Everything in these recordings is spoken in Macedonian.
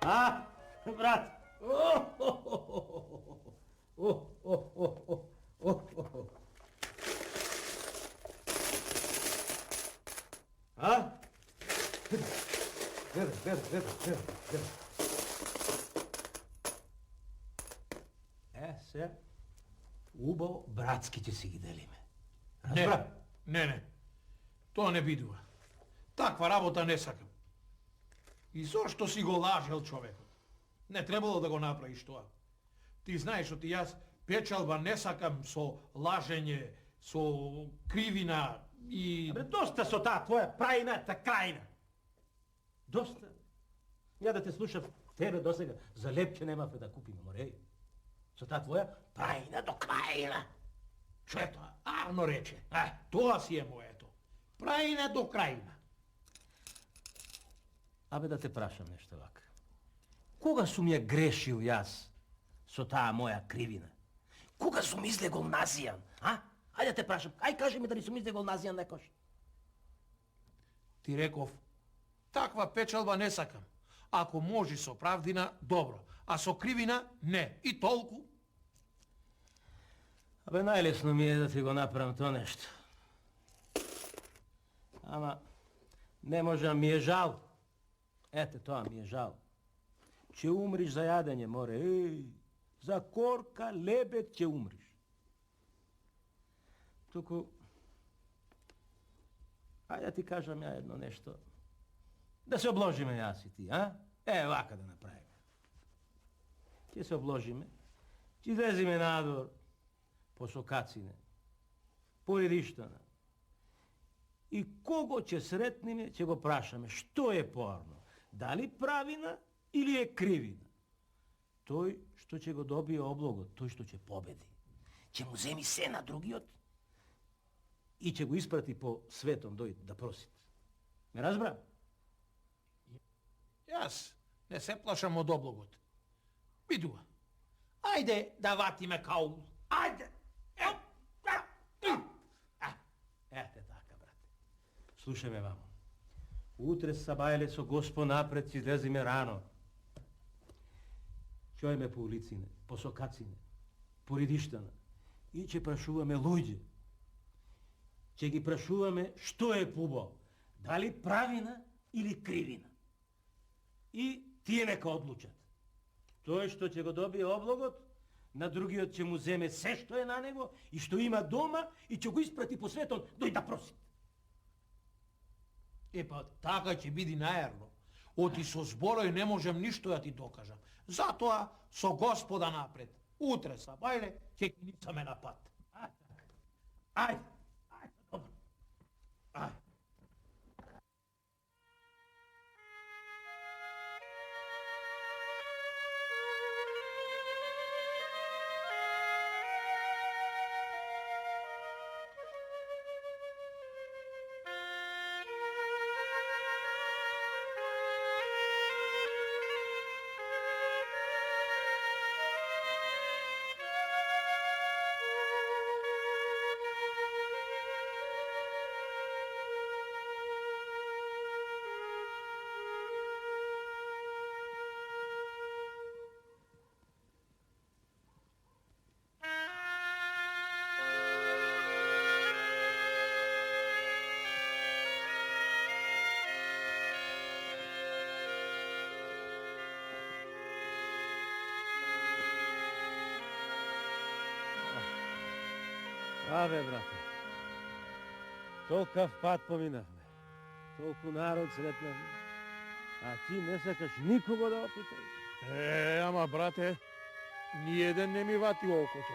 А, брат? А? Гледай. Се, убаво братски ќе си ги делиме. Разбра? Не. Тоа не бидува. Таква работа не сакам. И зошто си го лажел човекот? Не требало да го направиш тоа. Ти знаеш оти јас печалба не сакам со лажење, со кривина и... Абе, доста со таа твоја прајната крајна. Доста. Ја да те слушав тебе досега, за лепче немавме да купиме, мореј. Со таа твоја прајна до крајна. Што е тоа? Арно рече. Тоа си е моето. Прајна до крајна. Абе, да те прашам нешто вака. Кога сум ја грешил јас со таа моја кривина? Кога сум излегол назијан, а? Ајде да те прашам, ај кажи ми дали сум излегол назијан некош? Ти реков, таква печалба не сакам. Ако може со правдина, добро. А со кривина, не. И толку. Абе, најлесно ми е да ти го направам тоа нешто. Ама, не можам, ми е жал. Ете, тоа ми е жал. Ќе умриш за јадење, море. За корка лебед ќе умриш. Туку, ајде да ти кажам ја едно нешто. Да се обложиме јас и ти, а? Вака да направиме. Ќе се обложиме, ќе излезиме надвор, по сокацине, по редиштана. И кого ќе сретниме, ќе го прашаме што е поарно. Дали правина или е кривина? Тој што ќе го добие облогот, тој што ќе победи, ќе му земи се на другиот и ќе го испрати по светом да просит. Ме разбра? Јас не се плашам од облогот. Бидува. Ајде да ватиме каул. Ајде! Ете така, брате. Слушај ме вамо. Утре сабајле со Госпо напред ќе излезиме рано. Ќе по улицине, по сокацине, по редиштана и ќе прашуваме луѓе. Ќе ги прашуваме што е пубо, дали правина или кривина. И тие нека одлучат. Тој што ќе го добие облогот, на другиот ќе му земе се што е на него и што има дома и ќе го испрати по светот дој да проси. Епа, така ќе биде наерно. Оти со зборој не можем ништо да ти докажам. Затоа со Господа напред. Утре сабајле ќе киницаме на пат. Ајде, добро. Ајде. Абе, брате, толкав пат поминавме, толку народ сретнавме, а ти не сакаш никого да опиташ. Ама, брате, ниеден не ми вати окото.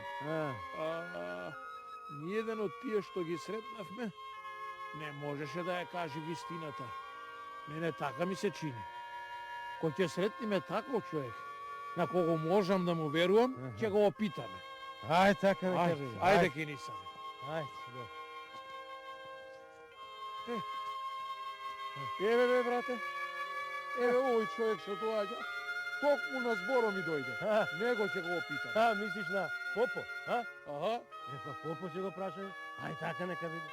Ниеден од тие што ги сретнавме, не можеше да ја каже вистината. Мене така ми се чини. Кога ќе сретниме таков човек, на кого можам да му верувам, ќе го опитаме. Ајде, така ми кажи. Ајде, кенисаме. Ајде, добро. Еве, брате. Еве, овој човек што доаѓа, токму на зборо ми дојде. Него ќе го опитам. Мислиш на Попо, а? Аха. Епа, Попо ќе го прашаме. Ајде, така нека види.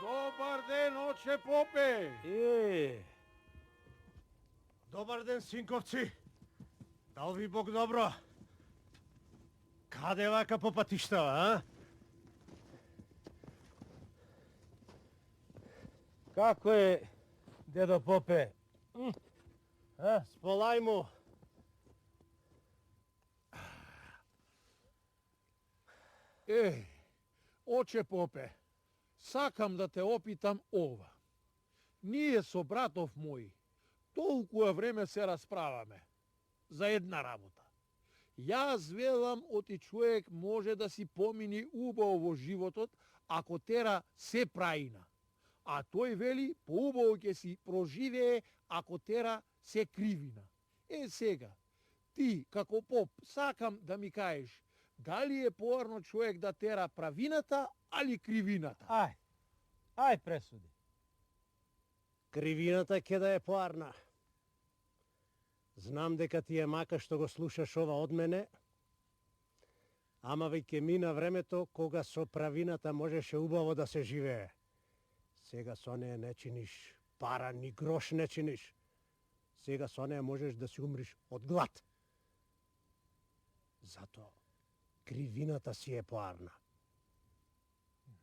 Добар ден, оче Попе. Dobar den, синковци. Дал ви Бог добро. Каде вака по патиштава, а? Kako je, dedo Pope? Сполај му. Оче Попе, сакам да те опитам ова. Ние со братов мој толкува време се расправаме за една работа. Јас велам оти човек може да си помини убаво во животот ако тера се праина. А тој вели поубаво ќе си проживее ако тера се кривина. Сега, ти како поп сакам да ми кажеш дали е поарно човек да тера правината али кривината? Ај пресуди. Кривината ќе да е поарна. Знам дека ти е мака што го слушаш ова од мене, ама веќе мина времето кога со правината можеше убаво да се живее. Сега со неја не чиниш пара, ни грош не чиниш. Сега со неја можеш да си умриш од глад. Зато кривината си е поарна.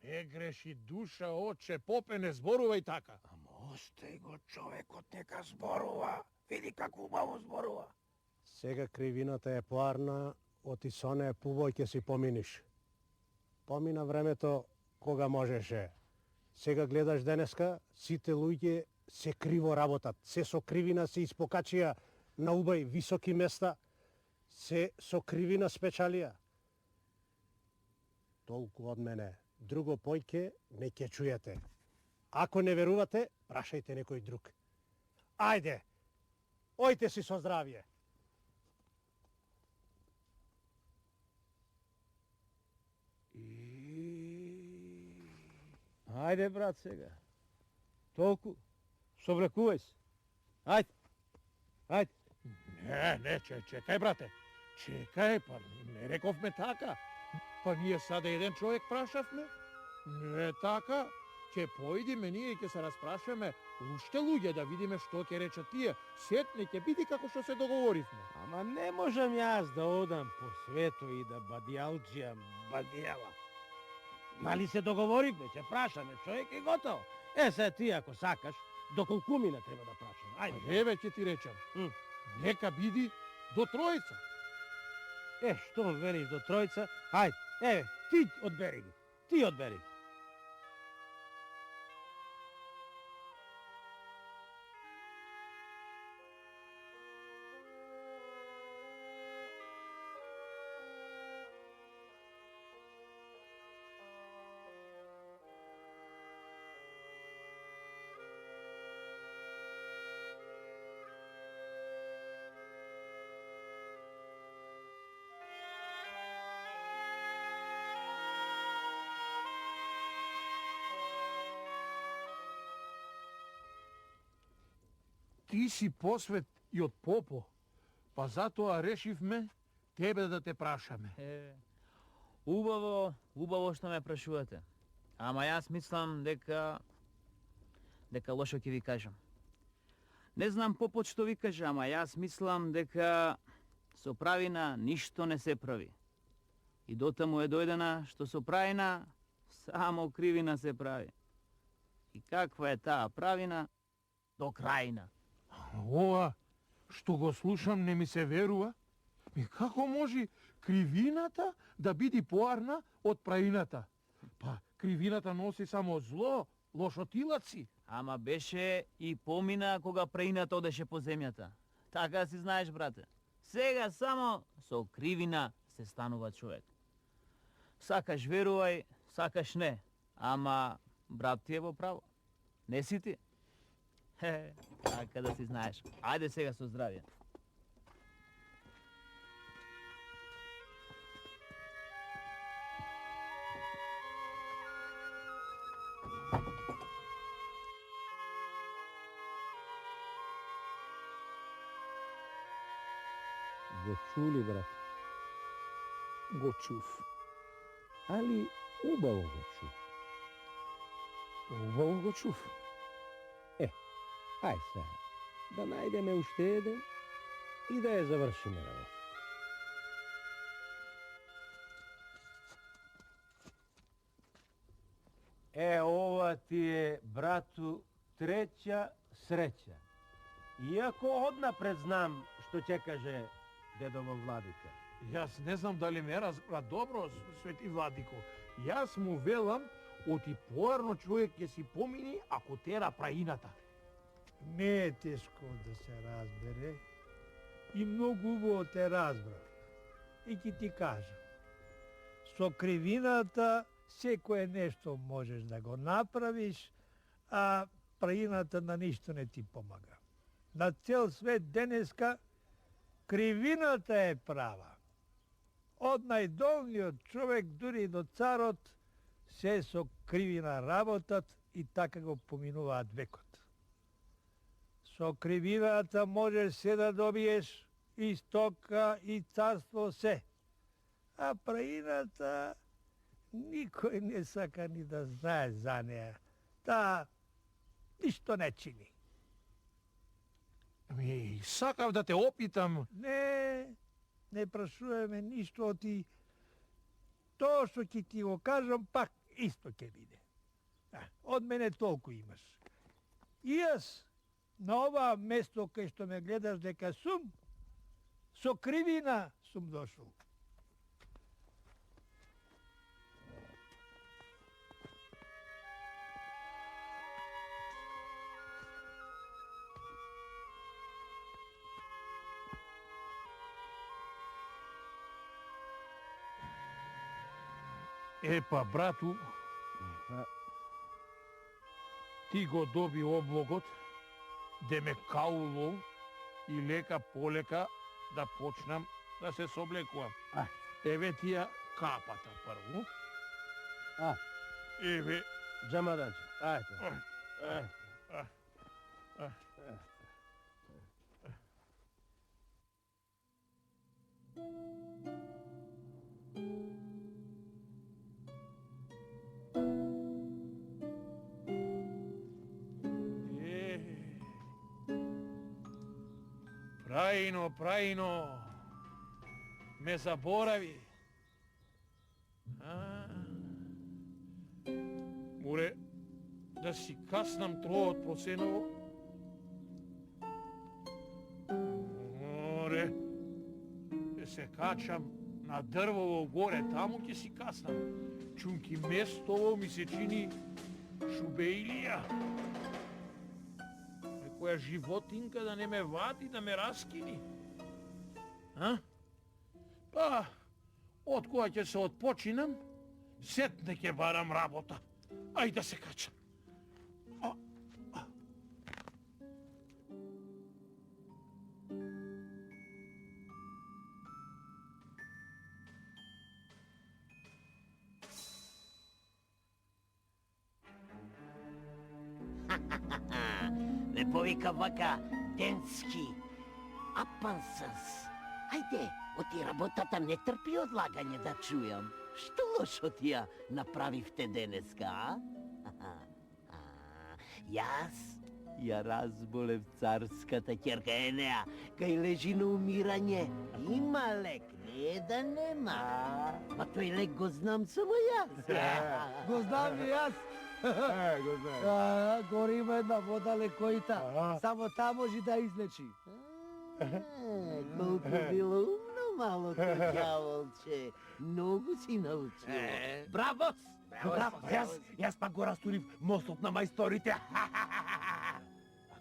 Не греши душа, оче Попе, не зборувај така. Ама остај го човекот, нека зборува. Види како убаво зборува. Сега кривината е поарна, оти со неја пубој ќе си поминиш. Помина времето кога можеше. Сега гледаш денеска, сите луѓе се криво работат. Се со кривина се испокачија на убај високи места. Се со кривина спечалија. Толку од мене. Друго појке не ќе чујете. Ако не верувате, прашајте некој друг. Ајде, ојте си со здравје. Ајде, брат, сега. Толку. Соблекувај се. Ајде. Ајде. Не, чекај, брате. Чекај, па не рековме така. Па ние сада еден човек прашавме. Не така. Ќе поидиме ние и ќе се распрашаме уште луѓе да видиме што ќе речат тие. Сетне ќе биде како што се договоривме. Ама не можам јас да одам по свету и да бадијалџијам бадијала. Нали се договоривме, ќе прашаме човек и готово. Се ти ако сакаш, до колку мина треба да прашаме. Ајде. Еве ќе ти речам. Нека биди до тројца. Што велиш до тројца? Ајде, еве, ти одбери ги. Ти одбери ги. Ти си посвет и од попо, па затоа решивме тебе да те прашаме. Убаво што ме прашувате. Ама јас мислам дека лошо ќе ви кажам. Не знам попот што ви кажа, ама јас мислам дека со правина ништо не се прави. И дотаму е дојдена што со правина само кривина се прави. И каква е таа правина? До крајна. Ова што го слушам не ми се верува. И како може кривината да биде поарна од праината? Па кривината носи само зло, лошотилаци. Ама беше и помина кога праината одеше по земјата. Така си знаеш, брате. Сега само со кривина се станува човек. Сакаш верувај, сакаш не. Ама брат ти е во право. Не си ти? Така да си знаеш. Ајде сега со здравје. Го чули, брат? Го чув. Али убаво го чу. Убаво го чув. Ај сега. да најдеме уште еден и да ја завршиме работа. Ова ти е, брату, треća среќа. Иако однапред знам што ќе каже дедово владика. Јас не знам дали ме разбра добро, свети владико. Јас му велам, оти поарно човек ќе си помини ако тера праината. Не е тешко да се разбере и многу убаво те разбрав. И ќе ти кажам, со кривината секое нешто можеш да го направиш, а праината на ништо не ти помага. На цел свет денеска кривината е права. Од најдолниот човек дури до царот се со кривина работат и така го поминуваат векот. Со кривината можеш се да добиеш и стока, и царство, се. А праината никој не сака ни да знае за неа. Таа ништо не чини. Ами, сакав да те опитам. Не прашуваме ништо од ти. Тоа што ќе ти го кажам, пак исто ќе биде. Од мене толку имаш. И јас на ова место кај што ме гледаш дека сум, со кривина сум дошол. Епа, брату, ти го доби облогот, де ме кауло и лека полека да почнам да се соблекувам. Еве ти ја капата прво. Еве. Джамаданче, ајде. Праино, ме заборави. Море да си каснам троот по сеново. Море да се качам на дрвово горе, таму ќе си каснам. Чунки местово ми се чини шубеилија. Некоја животинка да не ме вади, да ме раскини. Па, од кога ќе се отпочинам, сетне ќе барам работа. Ајде да се качам. Ме повика вака Денски, Апансас. Ајде, оти работата не трпи одлагање да чујам. Што лошо ти ја направивте денеска, Јас ја разболев царската ќерка Енеа, кај лежи на умирање. Има лек, не да нема. Ма тој лек го знам само јас. Го знам и јас. Го знам. Гори има една вода лекојта. Само таа може да излечи. Колку било умно малото ѓаволче. Многу си научил. Браво! Браво, јас пак го растурив мостот на мајсторите.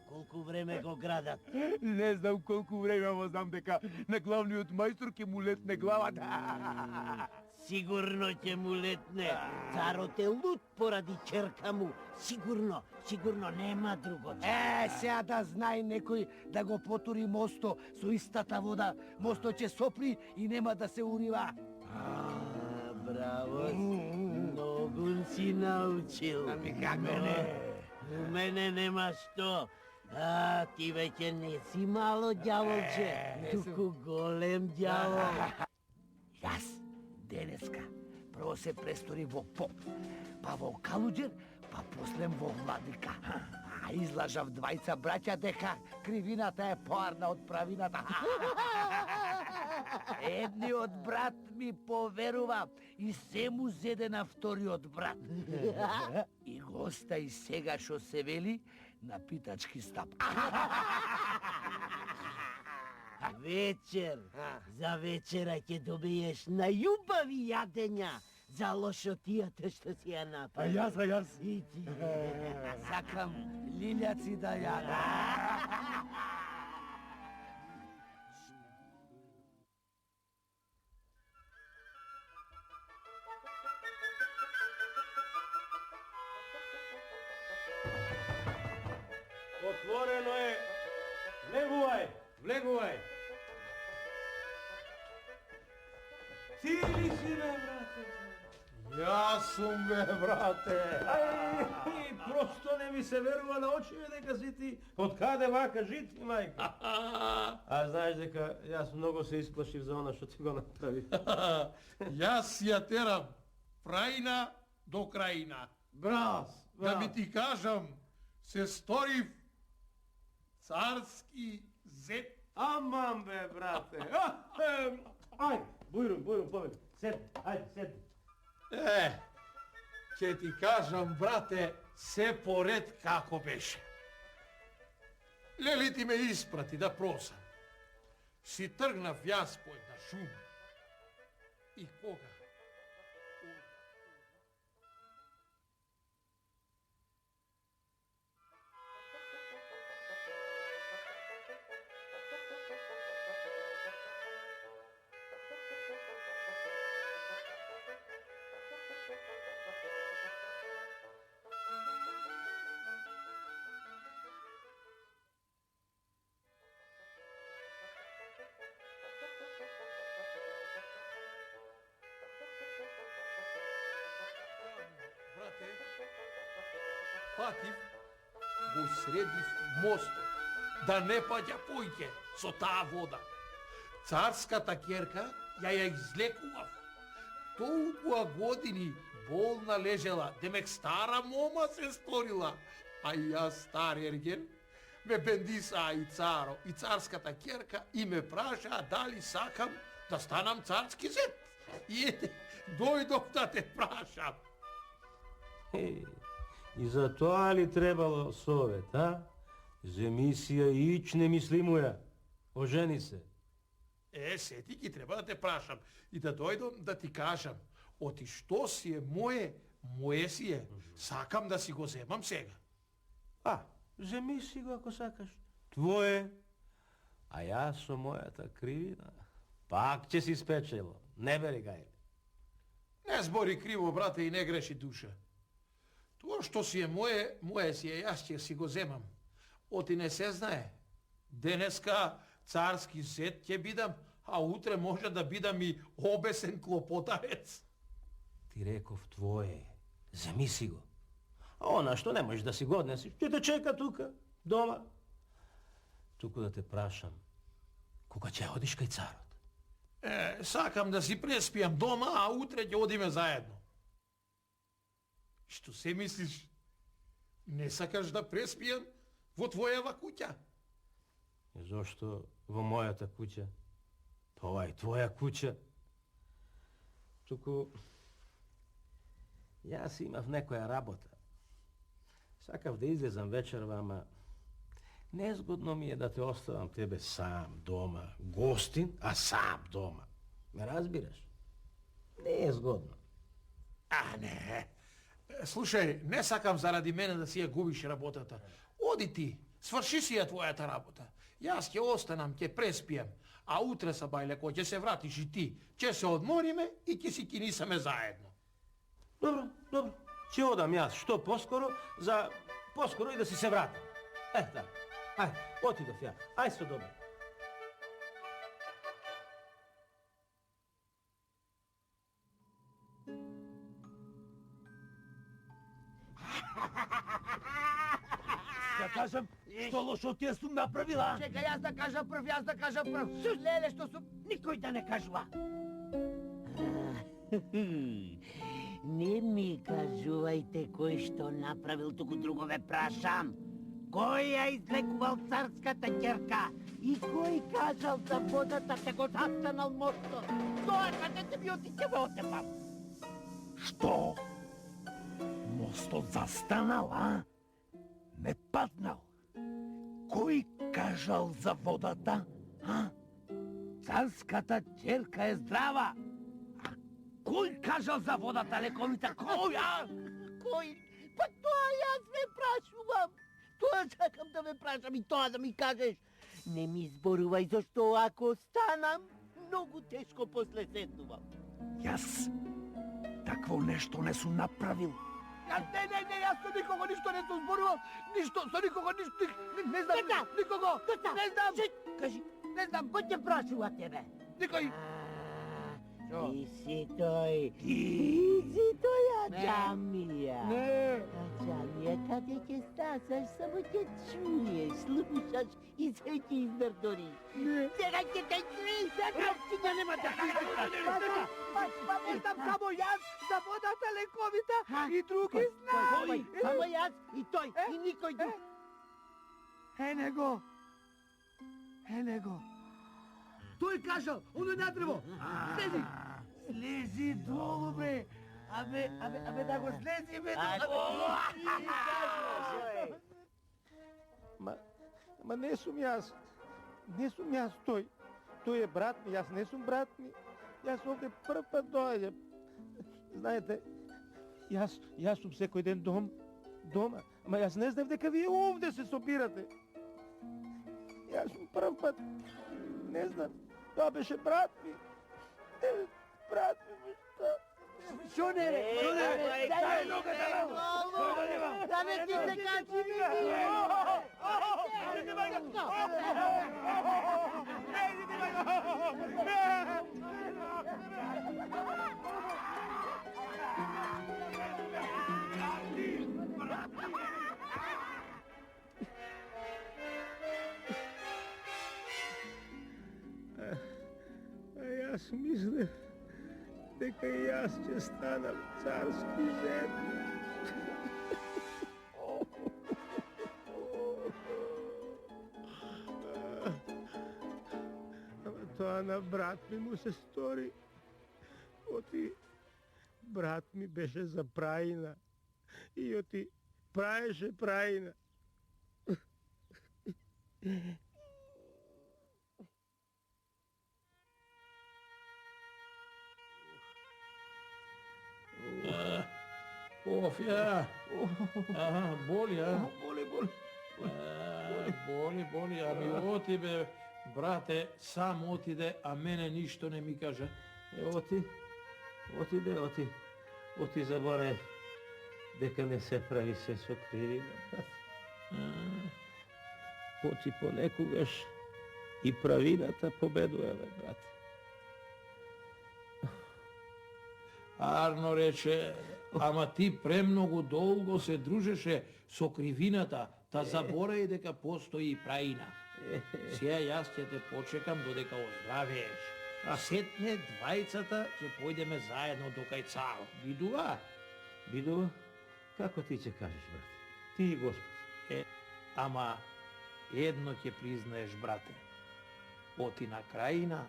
Колку време го градат? Не знам колку време, ама знам дека на главниот мајстор ќе му летне главата. Сигурно ќе му летне. Царот е луд поради ќерка му. Сигурно нема друго. Сега да знае некој да го потури мосто со истата вода. Мостот ќе сопри и нема да се урива. Браво, многу си научил. У мене нема што. Ти веќе не си мало ѓаволче, туку голем ѓавол. Јас денеска прво се престори во поп, па во калуџер, па после во владика. излажав двајца браќа дека кривината е поарна од правината. Едниот брат ми поверува и се му зеде на вториот брат. И го остави сега што се вели на питачки стап. Вечер, за вечера ќе добиеш најубави јадења за лошотијата што си ја направи. А јас. И ти. Сакам лилјаци да јадам. Отворено е. Влегувај. Ти ли си, бе, брате? Јас сум, бе, брате. Ај, просто не ми се верува на очиме дека си ти. Од каде вака жити, мајка? А знаеш дека јас многу се исплашив за она што ти го направи. Јас ја терам прајна до крајна. Брас, Да ми ти кажам, се сторив царски зет. Аман, бе, брате. Ај, бујрум, повеќе. Седни. Ќе ти кажам, брате, се поред како беше. Лели ти ме испрати да просам. Си тргнав јас по една шума. И кога? Брате, патив, го средив мостот, да не паѓа појќе со таа вода. Царската ќерка ја излекував. Толкова години болна лежела, демек стара мома се сторила, а јас стар ерген, ме бендисаа и царо, и царската ќерка и ме прашаа дали сакам да станам царски зет. И ете, дојдов да те прашам. И за тоа ли требало совет, а? Земи си ја ич немислимуја. Ожени се. Сети ги треба да те прашам и да дојдам да ти кажам, оти што си е мое си е, сакам да си го земам сега. Земи си го ако сакаш. Твое. А јас со мојата кривина, пак ќе си спечело. Не бери гај. Не збори криво, брате, и не греши душа. Тоа што си е мое си е, јас ќе си го земам. Оти не се знае. Денеска царски зет ќе бидам, а утре може да бидам и обесен клопотарец. Ти реков твое. Земи си го. А она што не можеш да си го однесиш, ќе те чека тука, дома. Туку да те прашам, кога ќе одиш кај царот? Сакам да си преспијам дома, а утре ќе одиме заедно. Што се мислиш? Не сакаш да преспијам во твојава куќа? Зошто во мојата куќа? Ова е твоја куќа. Туку јас имав некоја работа. Сакав да излезам вечерва, ама незгодно ми е да те оставам тебе сам дома. Гостин, а сам дома. Ме разбираш? Не е згодно. Не. Слушај, не сакам заради мене да си ја губиш работата. Оди ти, сврши си ја твојата работа. Јас ќе останам, ќе преспијам, а утре са бајлеко ќе се вратиш и ти. Ќе се одмориме и ќе си кинисаме заедно. Добро. Ќе одам јас што поскоро, за поскоро и да си се вратам. Така. Ајде, отидов ја. Ајде се добро. Да кажам, што лошо ти сум направила? Чекај, јас да кажам прв. Леле, што сум, никој да не кажува. Не ми кажувајте кој што направил, туку друго ве прашам. Кой ја излекувал царската ќерка? И кој кажал за водата те го застанал мостот? Тоа каде те ми отиќе во отепам? Што? Мостот застанал, а? Не паднал. Кој кажал за водата, а? Царската ќерка е здрава. А кој кажал за водата лековита? Кој, а? Кој? Па тоа јас ме прашувам. Тоа сакам да ме прашам и тоа да ми кажеш. Не ми зборувај, зашто ако станам, многу тешко после седнувам. Јас такво нешто не сум направил. Не, јас со никого ништо не сум зборувал, ништо, со никого ништо, не знам, никого, не знам. Кажи, не знам, кој те прашува тебе? Никој. Ти си тој. Ти си тој Аджамија. Не. Аджамија, каде ќе стасаш, само ќе чуеш, слушаш и се ќе изнердориш. Сега ќе те чуеш, сега ќе нема да Па не знам само јас за водата лековита и други знаат. Само јас и тој, и никој друг. Ене го. Тој кажал, оној на дрво. Слези. Слези долу, бре. Абе да го слезиме. Ма не сум јас. Не сум јас тој. Тој е брат ми, јас не сум брат ми. Јас овде прв пат доаѓам. Знаете, јас сум секој ден дома. Ама јас не знам дека вие овде се собирате. Јас сум прв пат. Не знам. Тоа беше брат ми. Брат ми, што? Шо не бе? Дај ногата на. Да не ти се качи ми. Јас мислев дека и јас ќе станам царски зет. Ама тоа на брат ми му се стори. Оти брат ми беше за праина и оти праеше праина. Оф, боли, а? Боли, ами оти бе, брате, сам отиде, а мене ништо не ми кажа. Оти заборев дека не се прави се со кривина, брат. Оти понекогаш и правината победува, брат. Арно рече, ама ти премногу долго се дружеше со кривината, та заборај дека постои и праина. Сега јас ќе те почекам додека оздравееш. А сетне двајцата ќе појдеме заедно до кај цар. Видува? Бидува? Како ти ќе кажеш, брат? Ти и Господ. Ама едно ќе признаеш, брате. Оти на краина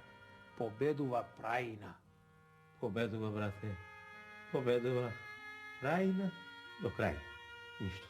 победува праина. Победува, брате. Победува праина до крај. Ништо.